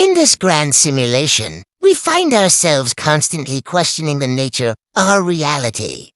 In this grand simulation, we find ourselves constantly questioning the nature of our reality.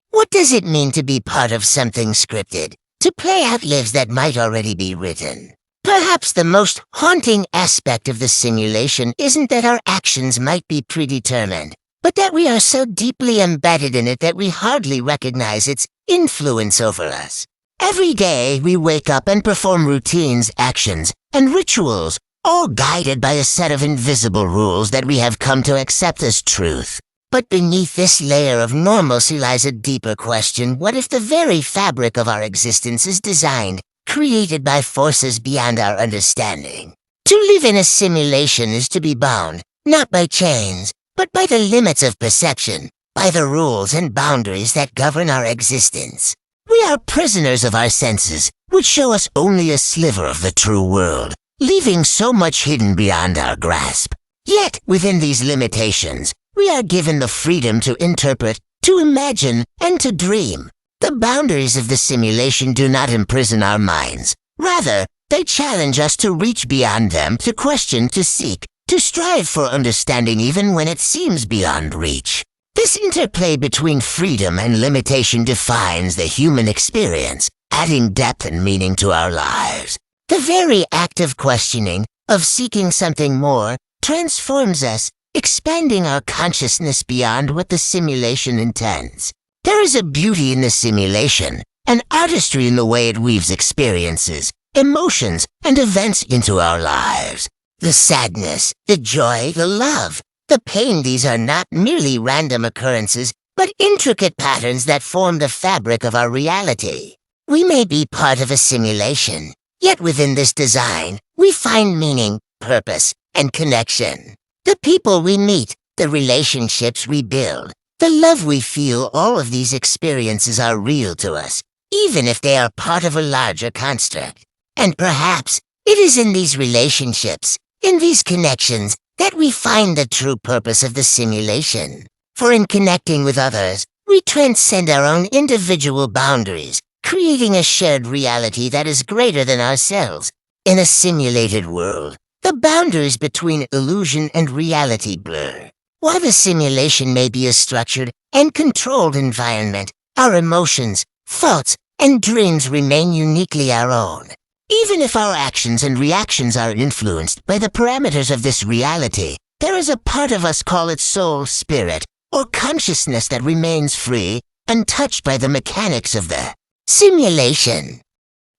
What does it mean to be part of something scripted, to play out lives that might already be written? Perhaps the most haunting aspect of the simulation isn't that our actions might be predetermined, but that we are so deeply embedded in it that we hardly recognize its influence over us. Every day, we wake up and perform routines, actions, and rituals, all guided by a set of invisible rules that we have come to accept as truth. But beneath this layer of normalcy lies a deeper question. What if the very fabric of our existence is designed, created by forces beyond our understanding? To live in a simulation is to be bound, not by chains, but by the limits of perception, by the rules and boundaries that govern our existence. We are prisoners of our senses, which show us only a sliver of the true world, leaving so much hidden beyond our grasp. Yet, within these limitations, we are given the freedom to interpret, to imagine, and to dream. The boundaries of the simulation do not imprison our minds. Rather, they challenge us to reach beyond them, to question, to seek, to strive for understanding even when it seems beyond reach. This interplay between freedom and limitation defines the human experience, adding depth and meaning to our lives. The very act of questioning, of seeking something more, transforms us, expanding our consciousness beyond what the simulation intends. There is a beauty in the simulation, an artistry in the way it weaves experiences, emotions, and events into our lives. The sadness, the joy, the love, the pain, these are not merely random occurrences, but intricate patterns that form the fabric of our reality. We may be part of a simulation, yet within this design, we find meaning, purpose, and connection. The people we meet, the relationships we build, the love we feel, all of these experiences are real to us, even if they are part of a larger construct. And perhaps it is in these relationships, in these connections, that we find the true purpose of the simulation. For in connecting with others, we transcend our own individual boundaries, creating a shared reality that is greater than ourselves. In a simulated world, the boundaries between illusion and reality blur. While the simulation may be a structured and controlled environment, our emotions, thoughts, and dreams remain uniquely our own. Even if our actions and reactions are influenced by the parameters of this reality, there is a part of us, call it soul, spirit, or consciousness, that remains free, untouched by the mechanics of the simulation.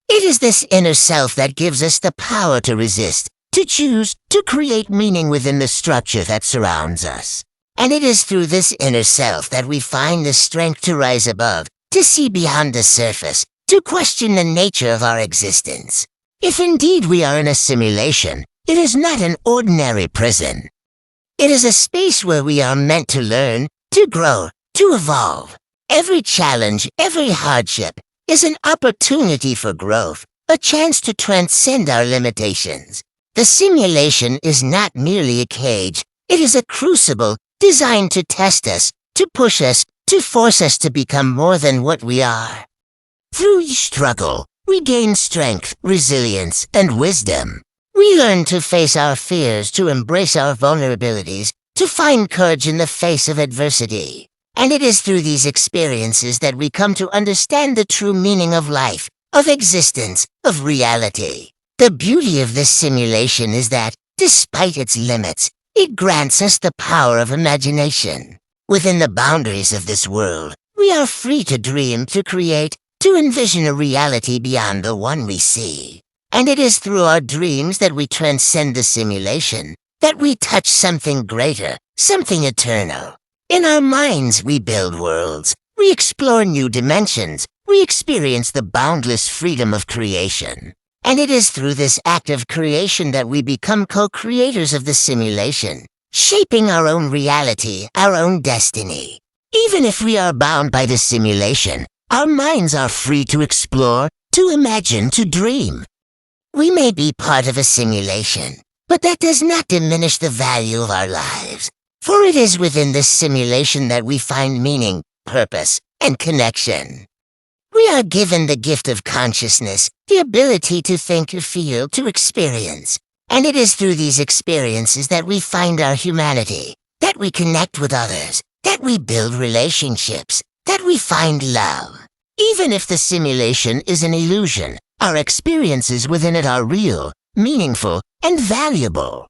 It is this inner self that gives us the power to resist, to choose, to create meaning within the structure that surrounds us. And it is through this inner self that we find the strength to rise above, to see beyond the surface, to question the nature of our existence. If indeed we are in a simulation, it is not an ordinary prison. It is a space where we are meant to learn, to grow, to evolve. Every challenge, every hardship is an opportunity for growth, a chance to transcend our limitations. The simulation is not merely a cage, it is a crucible designed to test us, to push us, to force us to become more than what we are. Through each struggle, we gain strength, resilience, and wisdom. We learn to face our fears, to embrace our vulnerabilities, to find courage in the face of adversity. And it is through these experiences that we come to understand the true meaning of life, of existence, of reality. The beauty of this simulation is that, despite its limits, it grants us the power of imagination. Within the boundaries of this world, we are free to dream, to create, to envision a reality beyond the one we see. And it is through our dreams that we transcend the simulation, that we touch something greater, something eternal. In our minds we build worlds, we explore new dimensions, we experience the boundless freedom of creation. And it is through this act of creation that we become co-creators of the simulation, shaping our own reality, our own destiny. Even if we are bound by the simulation, our minds are free to explore, to imagine, to dream. We may be part of a simulation, but that does not diminish the value of our lives. For it is within this simulation that we find meaning, purpose, and connection. We are given the gift of consciousness, the ability to think, to feel, to experience. And it is through these experiences that we find our humanity, that we connect with others, that we build relationships, that we find love. Even if the simulation is an illusion, our experiences within it are real, meaningful, and valuable.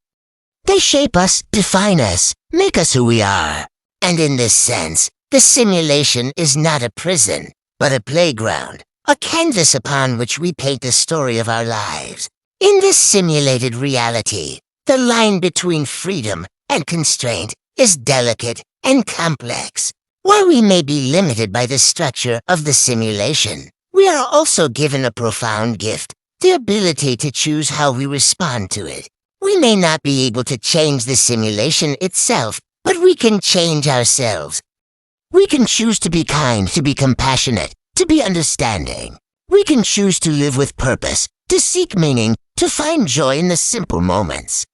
They shape us, define us, make us who we are. And in this sense, the simulation is not a prison, but a playground, a canvas upon which we paint the story of our lives. In this simulated reality, the line between freedom and constraint is delicate and complex. While we may be limited by the structure of the simulation, we are also given a profound gift, the ability to choose how we respond to it. We may not be able to change the simulation itself, but we can change ourselves. We can choose to be kind, to be compassionate, to be understanding. We can choose to live with purpose, to seek meaning, to find joy in the simple moments.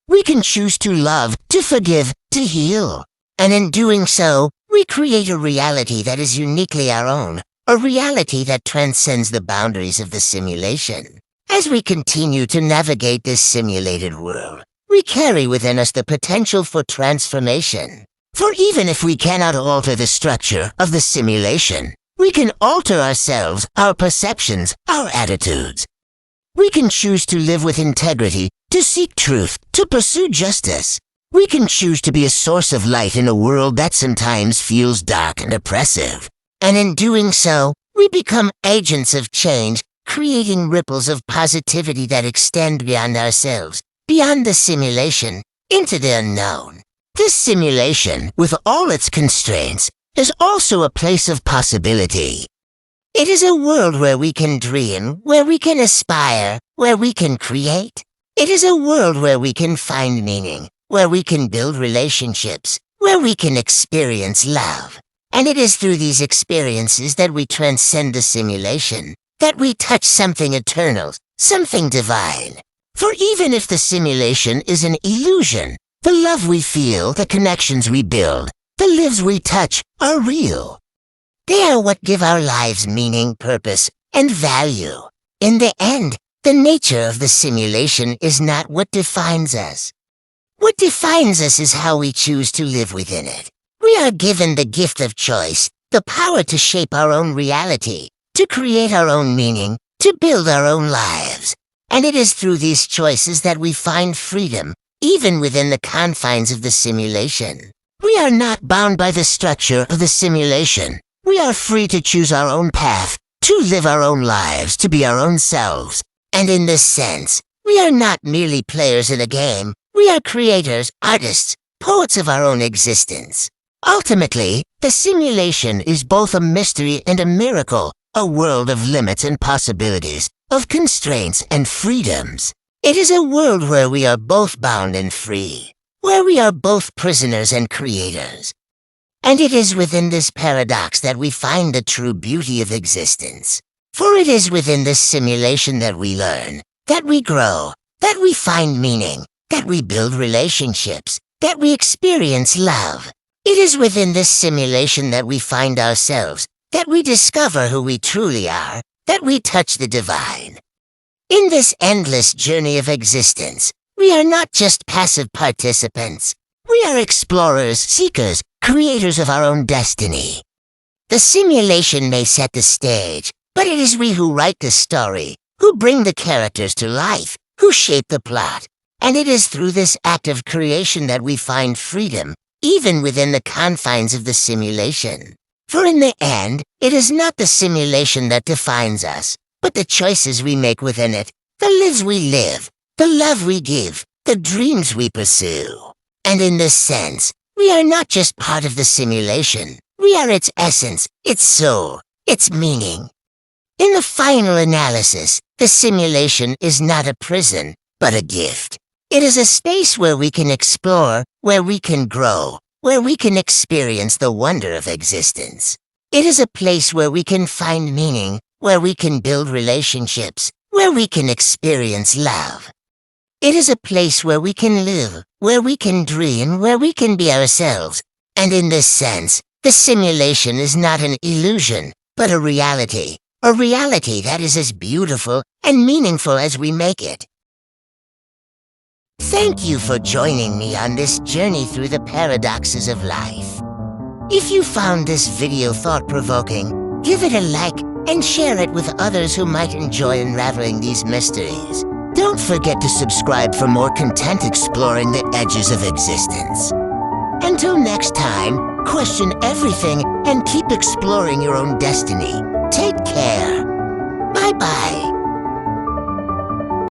We can choose to love, to forgive, to heal. And in doing so, we create a reality that is uniquely our own, a reality that transcends the boundaries of the simulation. As we continue to navigate this simulated world, we carry within us the potential for transformation. For even if we cannot alter the structure of the simulation, we can alter ourselves, our perceptions, our attitudes. We can choose to live with integrity, to seek truth, to pursue justice. We can choose to be a source of light in a world that sometimes feels dark and oppressive. And in doing so, we become agents of change, creating ripples of positivity that extend beyond ourselves, beyond the simulation, into the unknown. This simulation, with all its constraints, is also a place of possibility. It is a world where we can dream, where we can aspire, where we can create. It is a world where we can find meaning, where we can build relationships, where we can experience love. And it is through these experiences that we transcend the simulation, that we touch something eternal, something divine. For even if the simulation is an illusion, the love we feel, the connections we build, the lives we touch are real. They are what give our lives meaning, purpose, and value. In the end, the nature of the simulation is not what defines us. What defines us is how we choose to live within it. We are given the gift of choice, the power to shape our own reality, to create our own meaning, to build our own lives. And it is through these choices that we find freedom, even within the confines of the simulation. We are not bound by the structure of the simulation. We are free to choose our own path, to live our own lives, to be our own selves. And in this sense, we are not merely players in a game. We are creators, artists, poets of our own existence. Ultimately, the simulation is both a mystery and a miracle, a world of limits and possibilities, of constraints and freedoms. It is a world where we are both bound and free, where we are both prisoners and creators. And it is within this paradox that we find the true beauty of existence. For it is within this simulation that we learn, that we grow, that we find meaning, that we build relationships, that we experience love. It is within this simulation that we find ourselves, that we discover who we truly are, that we touch the divine. In this endless journey of existence, we are not just passive participants. We are explorers, seekers, creators of our own destiny. The simulation may set the stage, but it is we who write the story, who bring the characters to life, who shape the plot. And it is through this act of creation that we find freedom, even within the confines of the simulation. For in the end, it is not the simulation that defines us, but the choices we make within it, the lives we live, the love we give, the dreams we pursue. And in this sense, we are not just part of the simulation. We are its essence, its soul, its meaning. In the final analysis, the simulation is not a prison, but a gift. It is a space where we can explore, where we can grow, where we can experience the wonder of existence. It is a place where we can find meaning, where we can build relationships, where we can experience love. It is a place where we can live, where we can dream, where we can be ourselves. And in this sense, the simulation is not an illusion, but a reality that is as beautiful and meaningful as we make it. Thank you for joining me on this journey through the paradoxes of life. If you found this video thought-provoking, give it a like and share it with others who might enjoy unraveling these mysteries. Don't forget to subscribe for more content exploring the edges of existence. Until next time, question everything and keep exploring your own destiny. Take care. Bye-bye.